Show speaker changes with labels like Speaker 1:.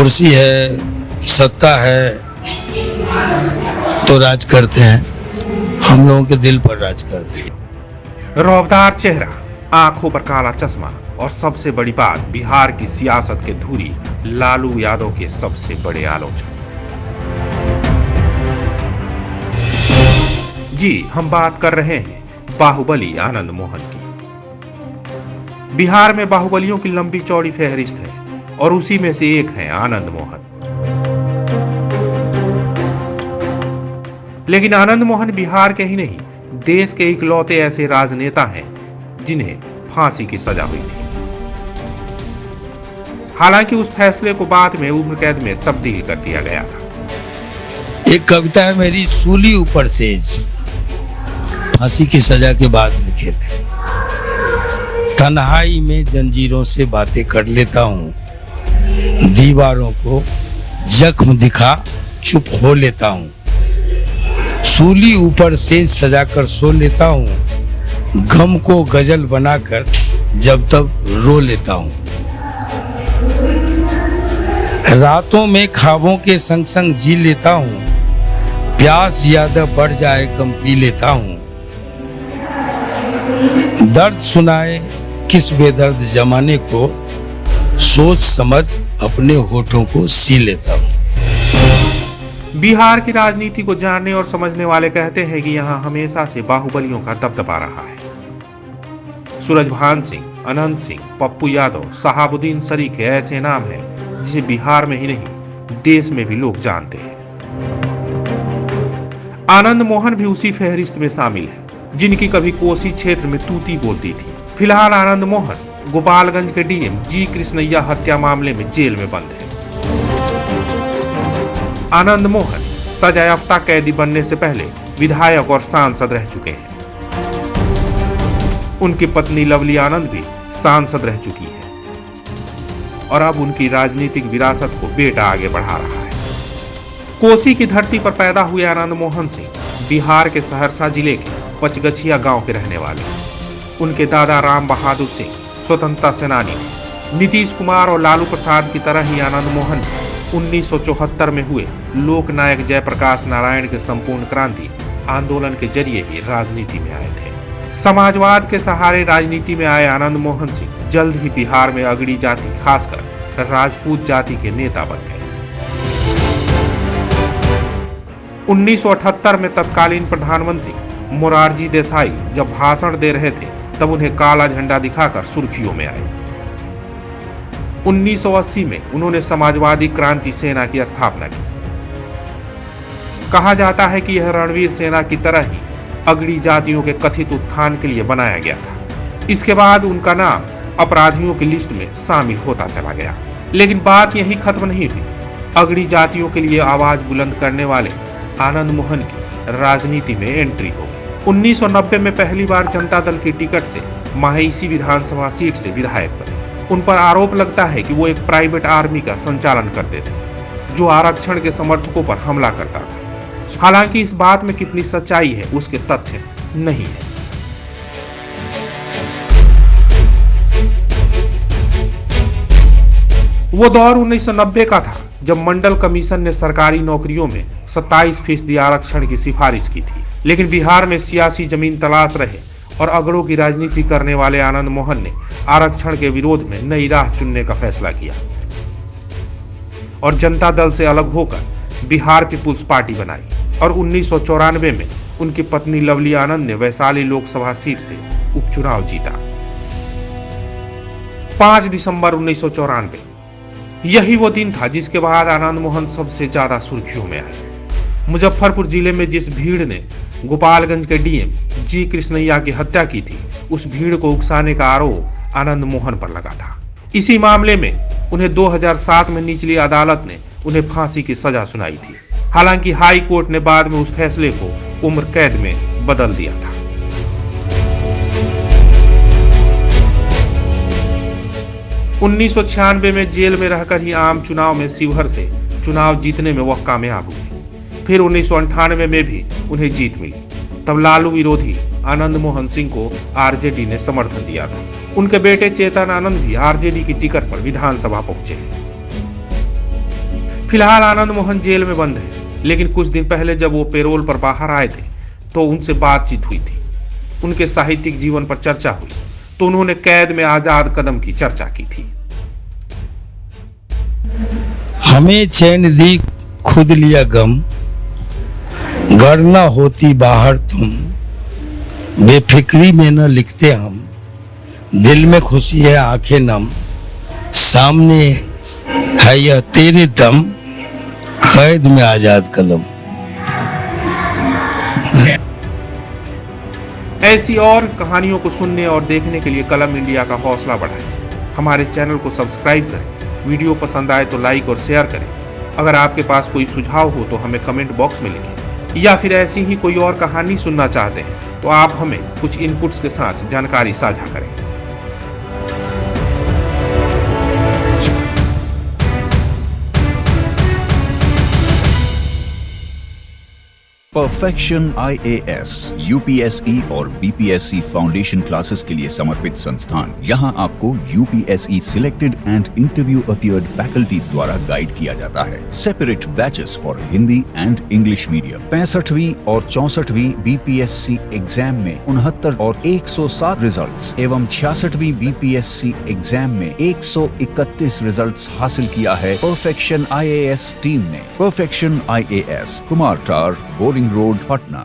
Speaker 1: कुर्सी है, सत्ता है तो राज करते हैं, हम लोगों के दिल पर राज करते हैं।
Speaker 2: रौबदार चेहरा, आंखों पर काला चश्मा और सबसे बड़ी बात, बिहार की सियासत के धुरी लालू यादव के सबसे बड़े आलोचक। जी, हम बात कर रहे हैं बाहुबली आनंद मोहन की। बिहार में बाहुबलियों की लंबी चौड़ी फहरिस्त है और उसी में से एक है आनंद मोहन। लेकिन आनंद मोहन बिहार के ही नहीं, देश के इकलौते ऐसे राजनेता हैं जिन्हें फांसी की सजा हुई थी। हालांकि उस फैसले को बाद में उम्र कैद में तब्दील कर दिया गया था।
Speaker 1: एक कविता है मेरी, सूली ऊपर सेज, फांसी की सजा के बाद लिखे थे। तन्हाई में जंजीरों से बातें कर लेता हूँ, दीवारों को जख्म दिखा चुप हो लेता हूँ। सूली ऊपर सेज सजाकर सो लेता हूँ, गम को गजल बनाकर जब तब रो लेता हूँ। रातों में ख्वाबों के संग संग जी लेता हूँ, प्यास ज्यादा बढ़ जाए गम पी लेता हूँ। दर्द सुनाए किस बेदर्द जमाने को, सोच समझ अपने होठों को सी लेता हूँ।
Speaker 2: बिहार की राजनीति को जानने और समझने वाले कहते हैं कि यहाँ हमेशा से बाहुबलियों का दबदबा रहा है। सूरजभान सिंह, अनंत सिंह, पप्पू यादव, शहाबुद्दीन शरीफ ऐसे नाम हैं जिसे बिहार में ही नहीं देश में भी लोग जानते हैं। आनंद मोहन भी उसी फहरिस्त में शामिल है जिनकी कभी कोसी क्षेत्र में तूती बोलती थी। फिलहाल आनंद मोहन गोपालगंज के डीएम जी कृष्णैया हत्या मामले में जेल में बंद है। आनंद मोहन सजायाफ्ता कैदी बनने से पहले विधायक और सांसद रह चुके हैं। उनकी पत्नी लवली आनंद भी सांसद रह चुकी है और अब उनकी राजनीतिक विरासत को बेटा आगे बढ़ा रहा है। कोसी की धरती पर पैदा हुए आनंद मोहन सिंह बिहार के सहरसा जिले के पचगछिया गांव के रहने वाले हैं। उनके दादा राम बहादुर सिंह स्वतंत्रता सेनानी। नीतीश कुमार और लालू प्रसाद की तरह ही आनंद मोहन 1974 में हुए लोकनायक जयप्रकाश नारायण के संपूर्ण क्रांति आंदोलन के जरिए ही राजनीति में आए थे। समाजवाद के सहारे राजनीति में आए आनंद मोहन सिंह जल्द ही बिहार में अगड़ी जाति, खासकर राजपूत जाति के नेता बन गए। 1978 में तत्कालीन प्रधानमंत्री मोरारजी देसाई जब भाषण दे रहे थे तब उन्हें काला झंडा दिखाकर सुर्खियों में आए। 1980 में उन्होंने समाजवादी क्रांति सेना की स्थापना की। कहा जाता है कि यह रणवीर सेना की तरह ही अगड़ी जातियों के कथित उत्थान के लिए बनाया गया था। इसके बाद उनका नाम अपराधियों की लिस्ट में शामिल होता चला गया। लेकिन बात यही खत्म नहीं हुई। अगड़ी जातियों के लिए आवाज बुलंद करने वाले आनंद मोहन की राजनीति में एंट्री हो गई। 1990 में पहली बार जनता दल की टिकट से माहेसी विधानसभा सीट से विधायक बने। उन पर आरोप लगता है कि वो एक प्राइवेट आर्मी का संचालन करते थे जो आरक्षण के समर्थकों पर हमला करता था। हालांकि इस बात में कितनी सच्चाई है उसके तथ्य नहीं है। वो दौर 1990 का था जब मंडल कमीशन ने सरकारी नौकरियों में 27% आरक्षण की सिफारिश की थी। लेकिन बिहार में सियासी जमीन तलाश रहे और अगड़ों की राजनीति करने वाले आनंद मोहन ने आरक्षण के विरोध में नई राह चुनने का फैसला किया और जनता दल से अलग होकर बिहार पीपुल्स पार्टी बनाई। और 1994 में उनकी पत्नी लवली आनंद ने वैशाली लोकसभा सीट से उपचुनाव जीता। 5 दिसंबर 1994 यही वो दिन था जिसके बाद आनंद मोहन सबसे ज्यादा सुर्खियों में आए। मुजफ्फरपुर जिले में जिस भीड़ ने गोपालगंज के डीएम जी कृष्णैया की हत्या की थी, उस भीड़ को उकसाने का आरोप आनंद मोहन पर लगा था। इसी मामले में उन्हें 2007 में निचली अदालत ने उन्हें फांसी की सजा सुनाई थी। हालांकि हाई कोर्ट ने बाद में उस फैसले को उम्र कैद में बदल दिया था। उन्नीस में जेल में रहकर ही आम चुनाव में शिवहर से चुनाव जीतने में वह कामयाब हुए। फिर 1998 में भी उन्हें जीत मिली। तब लालू विरोधी आनंद मोहन सिंह को आरजेडी ने समर्थन दिया था। उनके बेटे चेतन आनंद भी आरजेडी की टिकट पर विधानसभा पहुंचे हैं। फिलहाल आनंद मोहन जेल में बंद है, लेकिन कुछ दिन पहले जब वो पैरोल पर बाहर आए थे तो उनसे बातचीत हुई थी। उनके साहित्यिक जीवन पर चर्चा हुई तो उन्होंने कैद में आजाद कदम की चर्चा की थी।
Speaker 1: हमें चैन दी खुद लिया गम, घर न होती बाहर तुम, बेफिक्री में न लिखते हम, दिल में खुशी है आंखें नम, सामने है यह तेरे दम, कैद में आजाद कलम।
Speaker 2: ऐसी और कहानियों को सुनने और देखने के लिए कलम इंडिया का हौसला बढ़ाएं। हमारे चैनल को सब्सक्राइब करें, वीडियो पसंद आए तो लाइक और शेयर करें। अगर आपके पास कोई सुझाव हो तो हमें कमेंट बॉक्स में लिखें, या फिर ऐसी ही कोई और कहानी सुनना चाहते हैं तो आप हमें कुछ इनपुट्स के साथ जानकारी साझा करें।
Speaker 3: परफेक्शन IAS UPSE और BPSC फाउंडेशन क्लासेस के लिए समर्पित संस्थान। यहाँ आपको UPSE selected and interview appeared faculties द्वारा गाइड किया जाता है। Separate batches for Hindi and English medium. 65वीं और 64वीं BPSC एग्जाम में 69 और 107 रिजल्ट्स एवं 66वीं BPSC एग्जाम में 131 रिजल्ट्स हासिल किया है परफेक्शन IAS टीम ने। परफेक्शन IAS, कुमार टार, बोरिंग रोड, पटना।